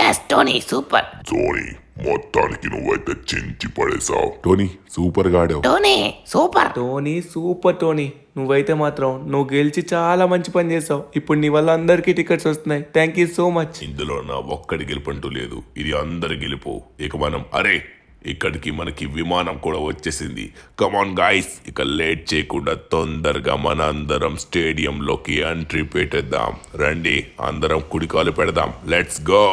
Yes Tony, super. Tony, మొత్తానికి నువ్వైతే చించి పడేసావు. టోనీ, సూపర్ గా ఆడావు. Tony super. Tony super. Tony, నువ్వైతే మాత్రం నువ్వు గెలిచి చాలా మంచి పని చేసావు. ఇప్పుడు నీ వల్ల అందరికీ టికెట్స్ వస్తున్నాయి. Thank you so much. ఇందులో నా ఒక్కడి గెలుపంటూ లేదు, ఇది అందరి గెలుపు. ఇక మనం ఇక్కడికి మనకి విమానం కూడా వచ్చేసింది. కమాన్ గాయ్స్, ఇక లేట్ చేయకుండా తొందరగా మన అందరం స్టేడియంలోకి ఎంట్రీ పెట్టేద్దాం. రండి, అందరం కుడికాలు పెడదాం. Let's go.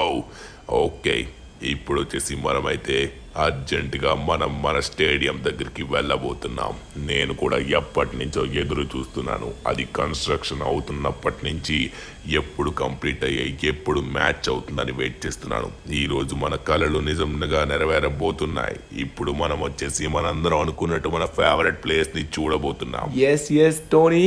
ఓకే, ఇప్పుడు వచ్చేసి మనమైతే అర్జెంటుగా మన స్టేడియం దగ్గరికి వెళ్ళబోతున్నాం. నేను కూడా ఎప్పటి నుంచో ఎదురు చూస్తున్నాను. అది కన్స్ట్రక్షన్ అవుతున్నప్పటి నుంచి ఎప్పుడు కంప్లీట్ అయ్యాయి, ఎప్పుడు మ్యాచ్ అవుతుందని వెయిట్ చేస్తున్నాను. ఈరోజు మన కళలు నిజంగా నెరవేరబోతున్నాయి. ఇప్పుడు మనం వచ్చేసి మనందరం అనుకున్నట్టు మన ఫేవరెట్ ప్లేస్ని చూడబోతున్నాం. ఎస్ ఎస్ టోనీ,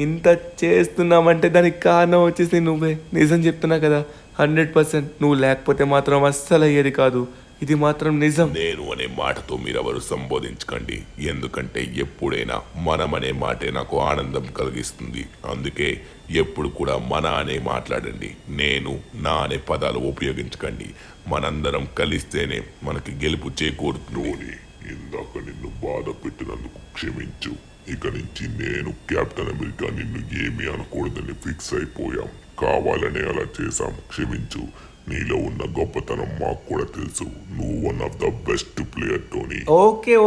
ఇంత చేస్తున్నామంటే దానికి కారణం వచ్చేసి నువ్వే. నిజం చెప్తున్నా కదా, 100%. నువ్వు లేకపోతే మాత్రం అస్సలు అయ్యేది కాదు. ఇది మాత్రం నిజం. నేను అనే మాటతో మీరెవరు సంబోధించకండి, ఎందుకంటే ఎప్పుడైనా మనం అనే మాటే నాకు ఆనందం కలిగిస్తుంది. అందుకే ఎప్పుడు కూడా మన అనే మాట్లాడండి, నేను నా అనే పదాలు ఉపయోగించకండి. మనందరం కలిస్తేనే మనకి గెలుపు చేకూరుతుంది. ఇందాక నిన్ను బాధ పెట్టినందుకు క్షమించు. ఇక నుంచి నేను కెప్టెన్ అమెరికా నిన్ను ఏమీ అనకూడదని ఫిక్స్ అయిపోయాం. కావాలనే అలా చేశాం, క్షమించు. నీలో ఉన్న గొప్పతనం మాకు కూడా తెలుసు. నువ్వు one of the best player Tony.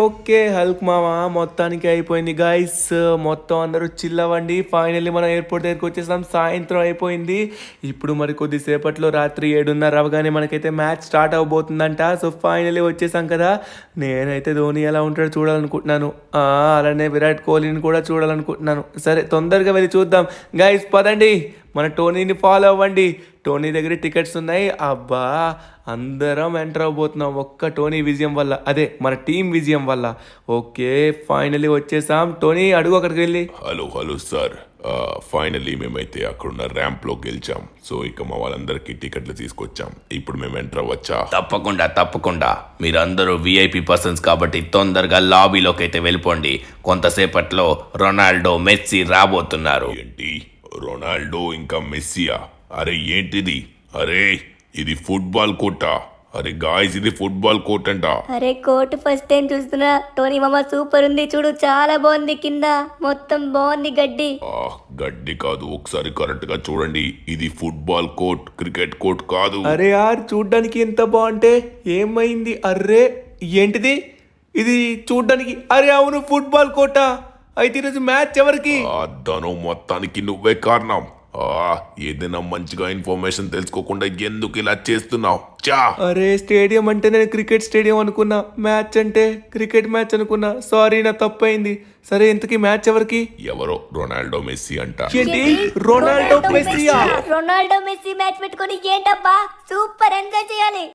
Okay Hulk మామా, మొత్తానికి అయిపోయింది గాయస్. మొత్తం అందరూ చిల్ అవ్వండి. ఫైనల్లీ మనం ఎయిర్పోర్ట్ దగ్గరికి వచ్చేసాం. సాయంత్రం అయిపోయింది. ఇప్పుడు మరి కొద్దిసేపట్లో రాత్రి 7:30 అవగానే మనకైతే మ్యాచ్ స్టార్ట్ అవబోతుందంట. సో ఫైనల్లీ వచ్చేసాం కదా. నేనైతే ధోని ఎలా ఉంటాడో చూడాలనుకుంటున్నాను. అలానే విరాట్ కోహ్లీని కూడా చూడాలనుకుంటున్నాను. సరే, తొందరగా వెళ్ళి చూద్దాం. గైస్ పదండి, మన టోనీని ఫాలో అవ్వండి. టోనీ దగ్గర టికెట్స్ ఉన్నాయి. అబ్బా, అందరం ఎంటర్ అవబోతున్నాం ఒక్క టోనీ విజయం వల్ల, అదే మన టీం విజయం వల్ల. ఓకే, ఫైనల్లీ వచ్చేసాం. టోనీ అడుగు అక్కడికి వెళ్ళి. హలో సార్, ఫైనల్లీ మేమైతే అక్కడున్న ర్యాంప్లో గెలిచాం. సో ఇక మా వాళ్ళందరికీ టికెట్లు తీసుకొచ్చాం. ఇప్పుడు మేము ఎంటర్ అవ్వచ్చా? తప్పకుండా. మీరందరూ విఐపి పర్సన్స్ కాబట్టి తొందరగా లాబీలోకి అయితే వెళ్ళిపోండి. కొంతసేపట్లో రొనాల్డో, మెస్సీ రాబోతున్నారు. ఏంటి, రొనాల్డో ఇంకా మెస్సియా? అరే ఏంటిది? అరే ఇది ఫుట్బాల్ కోర్టా? అరే గాయ్స్, ఇది ఫుట్బాల్ కోర్ట్ అంట. అరే కోర్టు ఫస్ట్ టైం చూస్తున్నా. టోనీ మామ సూపర్ ఉంది చూడు, చాలా బాగుంది. కింద మొత్తం బాగుంది గడ్డి. గడ్డి కాదు, ఒకసారి కరెక్ట్ గా చూడండి. ఇది ఫుట్బాల్ కోర్ట్, క్రికెట్ కోర్ట్ కాదు. అరే యార్, చూడ్డానికి ఎంత బాగుంటే ఏమైంది? అర్రే ఏంటిది ఇది చూడ్డానికి? అరే అవును, ఫుట్బాల్ కోర్టా. అయితే ఈరోజు మ్యాచ్ ఎవరికి? ధను, మొత్తానికి నువ్వే కారణం. ఏదైనా మంచిగా ఇన్ఫర్మేషన్ తెలుసుకోకుండా ఎందుకు ఇలా చేస్తున్నావు? అరే స్టేడియం అంటే నేను క్రికెట్ స్టేడియం అనుకున్నా, మ్యాచ్ అంటే క్రికెట్ మ్యాచ్ అనుకున్నా. సారీ, నా తప్పైంది. సరే, ఇంతకీ మ్యాచ్ ఎవరికి? ఎవరో రొనాల్డో, మెస్సీ అంట. ఏంటి, రొనాల్డో మెస్సీయా? రొనాల్డో మెస్సీ మ్యాచ్ పెట్టుకొని ఏంటబ్బా, సూపర్ ఎంజాయ్ చేయాలి.